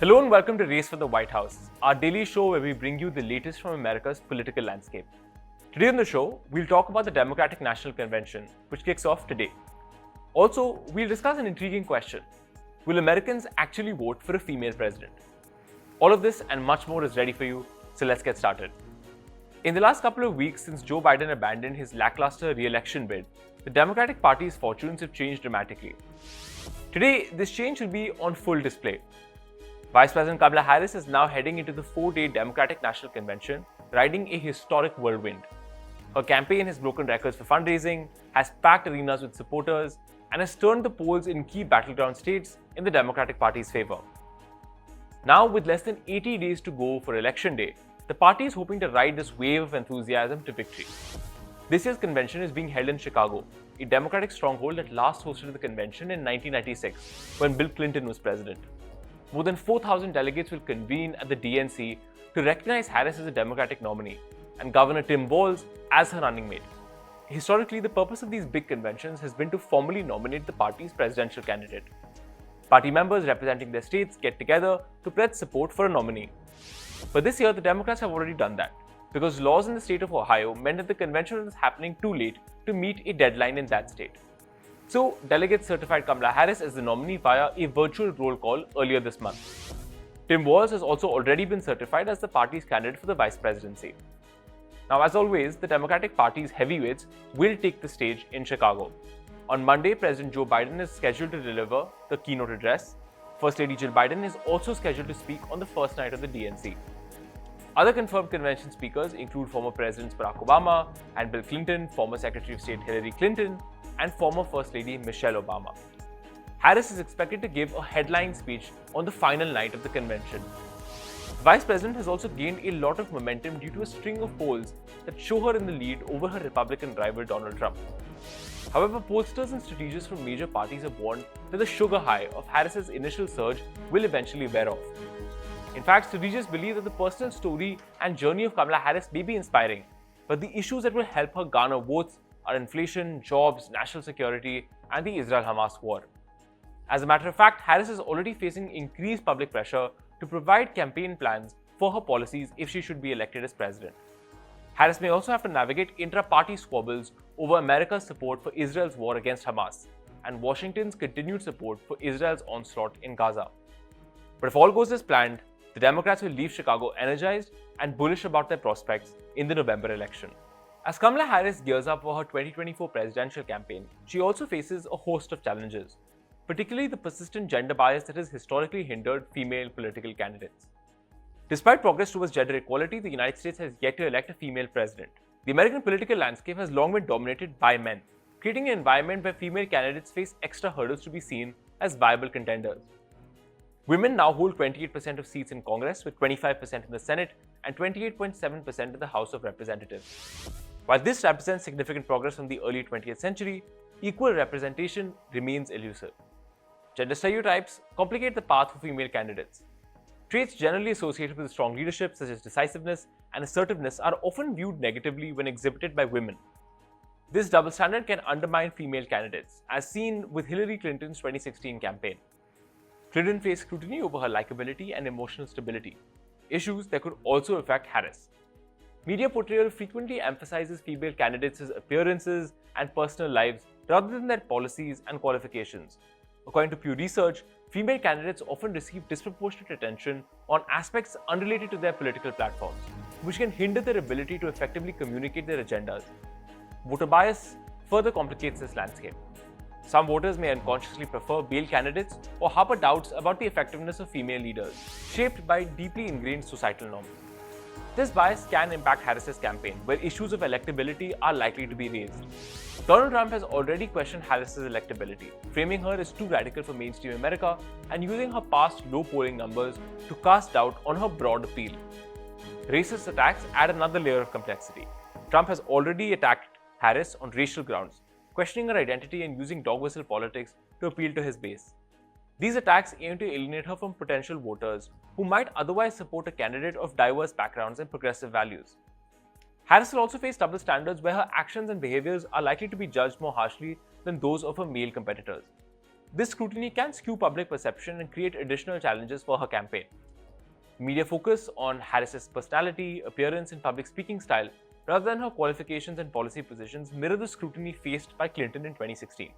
Hello and welcome to Race for the White House, our daily show where we bring you the latest from America's political landscape. Today on the show, we'll talk about the Democratic National Convention, which kicks off today. Also, we'll discuss an intriguing question. Will Americans actually vote for a female president? All of this and much more is ready for you, so let's get started. In the last couple of weeks since Joe Biden abandoned his lackluster re-election bid, the Democratic Party's fortunes have changed dramatically. Today, this change will be on full display. Vice President Kamala Harris is now heading into the 4-day Democratic National Convention, riding a historic whirlwind. Her campaign has broken records for fundraising, has packed arenas with supporters, and has turned the polls in key battleground states in the Democratic Party's favor. Now, with less than 80 days to go for Election Day, the party is hoping to ride this wave of enthusiasm to victory. This year's convention is being held in Chicago, a Democratic stronghold that last hosted the convention in 1996, when Bill Clinton was president. More than 4,000 delegates will convene at the DNC to recognize Harris as a Democratic nominee and Governor Tim Walz as her running mate. Historically, the purpose of these big conventions has been to formally nominate the party's presidential candidate. Party members representing their states get together to pledge support for a nominee. But this year, the Democrats have already done that, because laws in the state of Ohio meant that the convention was happening too late to meet a deadline in that state. So, delegates certified Kamala Harris as the nominee via a virtual roll call earlier this month. Tim Walz has also already been certified as the party's candidate for the vice presidency. Now, as always, the Democratic Party's heavyweights will take the stage in Chicago. On Monday, President Joe Biden is scheduled to deliver the keynote address. First Lady Jill Biden is also scheduled to speak on the first night of the DNC. Other confirmed convention speakers include former Presidents Barack Obama and Bill Clinton, former Secretary of State Hillary Clinton, and former First Lady Michelle Obama. Harris is expected to give a headline speech on the final night of the convention. The Vice President has also gained a lot of momentum due to a string of polls that show her in the lead over her Republican rival Donald Trump. However, pollsters and strategists from major parties have warned that the sugar high of Harris's initial surge will eventually wear off. In fact, strategists believe that the personal story and journey of Kamala Harris may be inspiring, but the issues that will help her garner votes are inflation, jobs, national security, and the Israel-Hamas war. As a matter of fact, Harris is already facing increased public pressure to provide campaign plans for her policies if she should be elected as president. Harris may also have to navigate intra-party squabbles over America's support for Israel's war against Hamas and Washington's continued support for Israel's onslaught in Gaza. But if all goes as planned, the Democrats will leave Chicago energized and bullish about their prospects in the November election. As Kamala Harris gears up for her 2024 presidential campaign, she also faces a host of challenges, particularly the persistent gender bias that has historically hindered female political candidates. Despite progress towards gender equality, the United States has yet to elect a female president. The American political landscape has long been dominated by men, creating an environment where female candidates face extra hurdles to be seen as viable contenders. Women now hold 28% of seats in Congress, with 25% in the Senate and 28.7% in the House of Representatives. While this represents significant progress from the early 20th century, equal representation remains elusive. Gender stereotypes complicate the path for female candidates. Traits generally associated with strong leadership, such as decisiveness and assertiveness, are often viewed negatively when exhibited by women. This double standard can undermine female candidates, as seen with Hillary Clinton's 2016 campaign. Clinton faced scrutiny over her likability and emotional stability, issues that could also affect Harris. Media portrayal frequently emphasizes female candidates' appearances and personal lives rather than their policies and qualifications. According to Pew Research, female candidates often receive disproportionate attention on aspects unrelated to their political platforms, which can hinder their ability to effectively communicate their agendas. Voter bias further complicates this landscape. Some voters may unconsciously prefer male candidates or harbor doubts about the effectiveness of female leaders, shaped by deeply ingrained societal norms. This bias can impact Harris's campaign, where issues of electability are likely to be raised. Donald Trump has already questioned Harris's electability, framing her as too radical for mainstream America and using her past low polling numbers to cast doubt on her broad appeal. Racist attacks add another layer of complexity. Trump has already attacked Harris on racial grounds, questioning her identity and using dog whistle politics to appeal to his base. These attacks aim to alienate her from potential voters who might otherwise support a candidate of diverse backgrounds and progressive values. Harris will also face double standards where her actions and behaviors are likely to be judged more harshly than those of her male competitors. This scrutiny can skew public perception and create additional challenges for her campaign. Media focus on Harris's personality, appearance, and public speaking style, rather than her qualifications and policy positions, mirror the scrutiny faced by Clinton in 2016.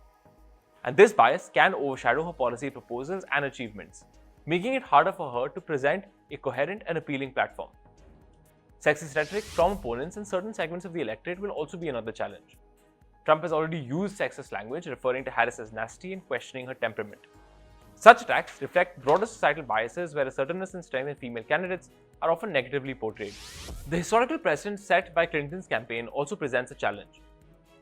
And this bias can overshadow her policy proposals and achievements, making it harder for her to present a coherent and appealing platform. Sexist rhetoric from opponents and certain segments of the electorate will also be another challenge. Trump has already used sexist language, referring to Harris as nasty and questioning her temperament. Such attacks reflect broader societal biases where assertiveness and strength in female candidates are often negatively portrayed. The historical precedent set by Clinton's campaign also presents a challenge.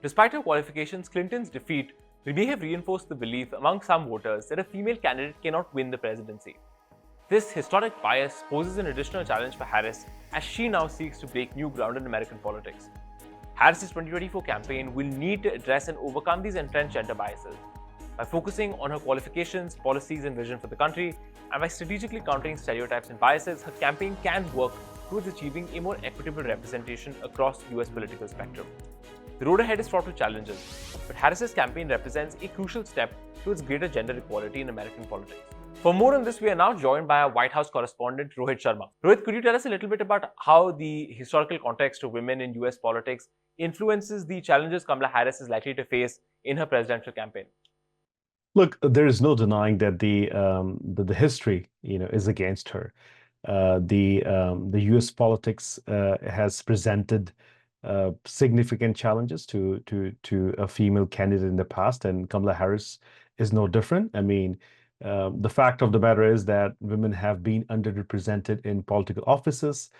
Despite her qualifications, Clinton's defeat may have reinforced the belief among some voters that a female candidate cannot win the presidency. This historic bias poses an additional challenge for Harris as she now seeks to break new ground in American politics. Harris's 2024 campaign will need to address and overcome these entrenched gender biases. By focusing on her qualifications, policies, and vision for the country, and by strategically countering stereotypes and biases, her campaign can work towards achieving a more equitable representation across the US political spectrum. The road ahead is fraught with challenges, but Harris's campaign represents a crucial step towards greater gender equality in American politics. For more on this, we are now joined by our White House correspondent, Rohit Sharma. Rohit, could you tell us a little bit about how the historical context of women in US politics influences the challenges Kamala Harris is likely to face in her presidential campaign? Look, there is no denying that the history, is against her. The U.S. politics has presented significant challenges to a female candidate in the past, and Kamala Harris is no different. I mean, the fact of the matter is that women have been underrepresented in political offices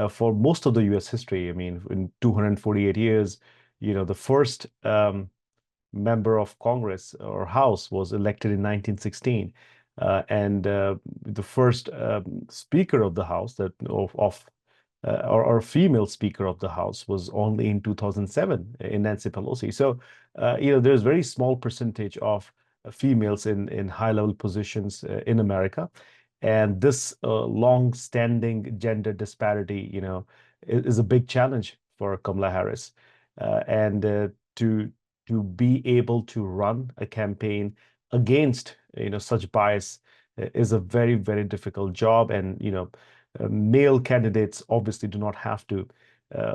for most of the U.S. history. I mean, in 248 years, the first member of Congress or House was elected in 1916, and the first Speaker of the House or female Speaker of the House was only in 2007 in Nancy Pelosi. So there's very small percentage of females in high-level positions in America, and this long-standing gender disparity, is a big challenge for Kamala Harris, and to be able to run a campaign against such bias is a very, very difficult job. And male candidates obviously do not have to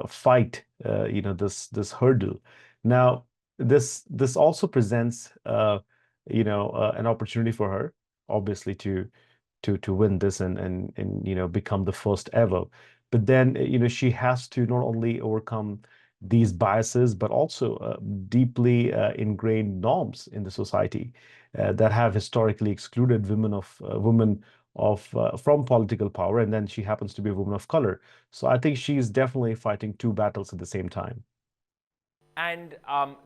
fight this hurdle. Now this also presents an opportunity for her, obviously, to win this and become the first ever. But then she has to not only overcome these biases, but also deeply ingrained norms in the society that have historically excluded women from political power, and then she happens to be a woman of color. So I think she's definitely fighting two battles at the same time. And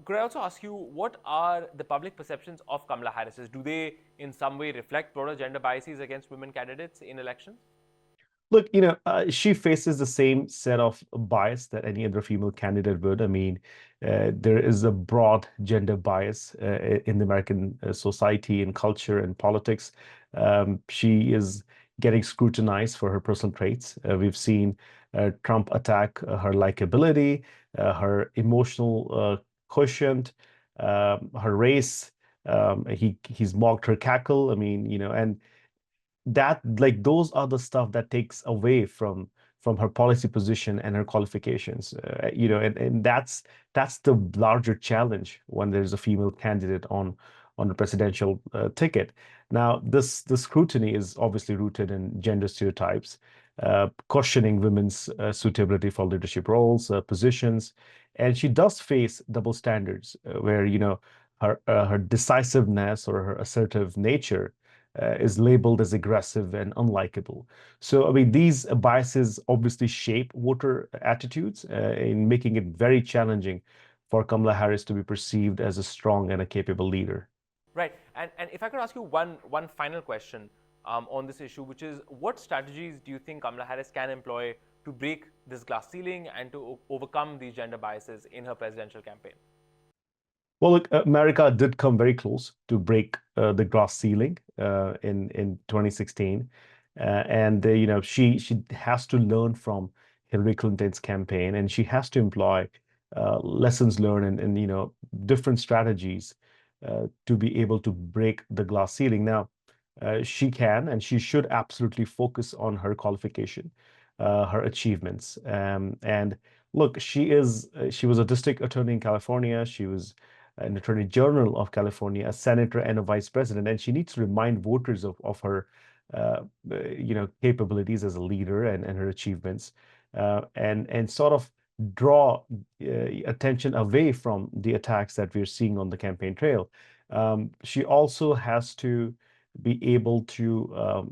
could I also ask you, what are the public perceptions of Kamala Harris? Do they in some way reflect broader gender biases against women candidates in elections? Look, she faces the same set of bias that any other female candidate would. I mean, there is a broad gender bias in the American society and culture and politics. She is getting scrutinized for her personal traits. We've seen Trump attack her likability, her emotional quotient, her race. He's mocked her cackle. I mean, and that, like, those are the stuff that takes away from her policy position and her qualifications, and that's the larger challenge when there's a female candidate on the presidential ticket. Now, this scrutiny is obviously rooted in gender stereotypes, questioning women's suitability for leadership roles, positions, and she does face double standards where her decisiveness or her assertive nature is labeled as aggressive and unlikable. So, I mean, these biases obviously shape voter attitudes in making it very challenging for Kamala Harris to be perceived as a strong and a capable leader. Right. And if I could ask you one final question on this issue, which is, what strategies do you think Kamala Harris can employ to break this glass ceiling and to overcome these gender biases in her presidential campaign? Well, look, America did come very close to break the glass ceiling in 2016, and she has to learn from Hillary Clinton's campaign, and she has to employ lessons learned and different strategies to be able to break the glass ceiling. Now, she can and she should absolutely focus on her qualification, her achievements. And look, she was a district attorney in California. She was an attorney general of California, a senator, and a vice president. And she needs to remind voters of her, capabilities as a leader and her achievements, and sort of draw attention away from the attacks that we're seeing on the campaign trail. She also has to be able to,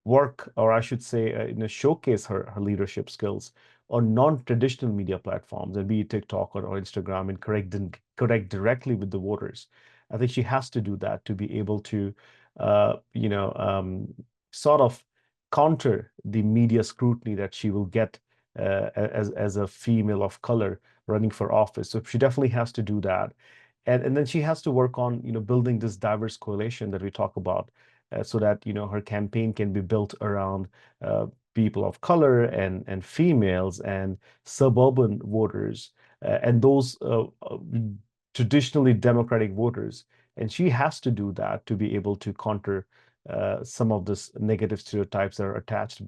work, or I should say, showcase her leadership skills on non-traditional media platforms, and be it TikTok or Instagram, and connect directly with the voters. I think she has to do that to be able to, sort of counter the media scrutiny that she will get as a female of color running for office. So she definitely has to do that. And then she has to work on, building this diverse coalition that we talk about, so that, her campaign can be built around people of color and females and suburban voters, and those traditionally Democratic voters. And she has to do that to be able to counter some of this negative stereotypes that are attached,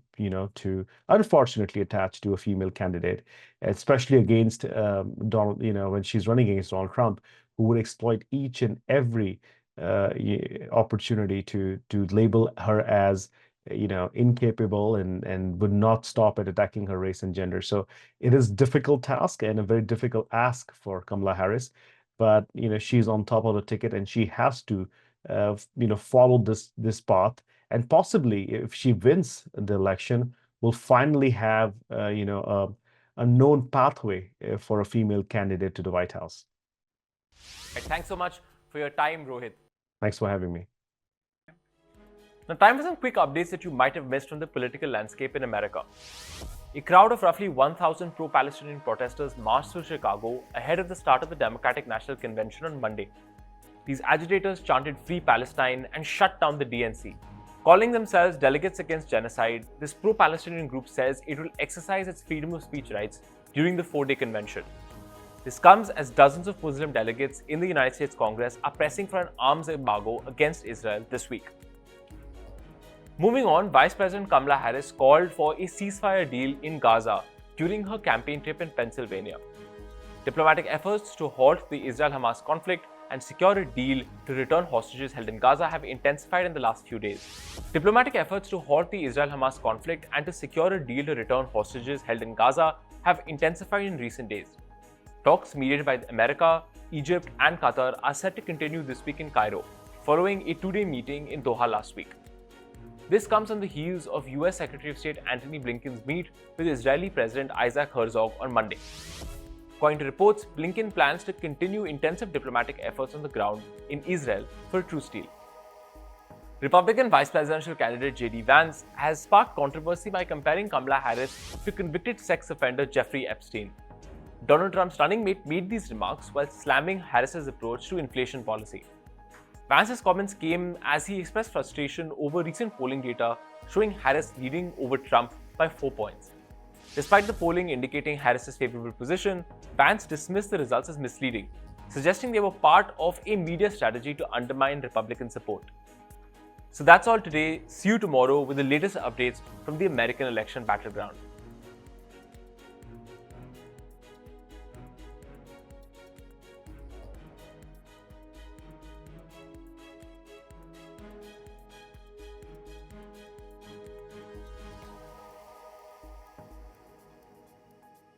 unfortunately attached to a female candidate, especially against Donald, when she's running against Donald Trump, who would exploit each and every opportunity to label her as, incapable, and would not stop at attacking her race and gender. So it is a difficult task and a very difficult ask for Kamala Harris, but she's on top of the ticket, and she has to follow this path, and possibly, if she wins the election, will finally have a known pathway for a female candidate to the White House. Right, thanks so much for your time, Rohit. Thanks for having me. Now, time for some quick updates that you might have missed from the political landscape in America. A crowd of roughly 1,000 pro-Palestinian protesters marched through Chicago ahead of the start of the Democratic National Convention on Monday. These agitators chanted "Free Palestine" and shut down the DNC. Calling themselves Delegates Against Genocide, this pro-Palestinian group says it will exercise its freedom of speech rights during the 4-day convention. This comes as dozens of Muslim delegates in the United States Congress are pressing for an arms embargo against Israel this week. Moving on, Vice President Kamala Harris called for a ceasefire deal in Gaza during her campaign trip in Pennsylvania. Diplomatic efforts to halt the Israel-Hamas conflict and secure a deal to return hostages held in Gaza have intensified in the last few days. Diplomatic efforts to halt the Israel-Hamas conflict and to secure a deal to return hostages held in Gaza have intensified in recent days. Talks mediated by America, Egypt, and Qatar are set to continue this week in Cairo, following a 2-day meeting in Doha last week. This comes on the heels of US Secretary of State Antony Blinken's meet with Israeli President Isaac Herzog on Monday. According to reports, Blinken plans to continue intensive diplomatic efforts on the ground in Israel for a truce deal. Republican vice presidential candidate J.D. Vance has sparked controversy by comparing Kamala Harris to convicted sex offender Jeffrey Epstein. Donald Trump's running mate made these remarks while slamming Harris's approach to inflation policy. Vance's comments came as he expressed frustration over recent polling data showing Harris leading over Trump by 4 points. Despite the polling indicating Harris's favorable position, Vance dismissed the results as misleading, suggesting they were part of a media strategy to undermine Republican support. So that's all today. See you tomorrow with the latest updates from the American election battleground.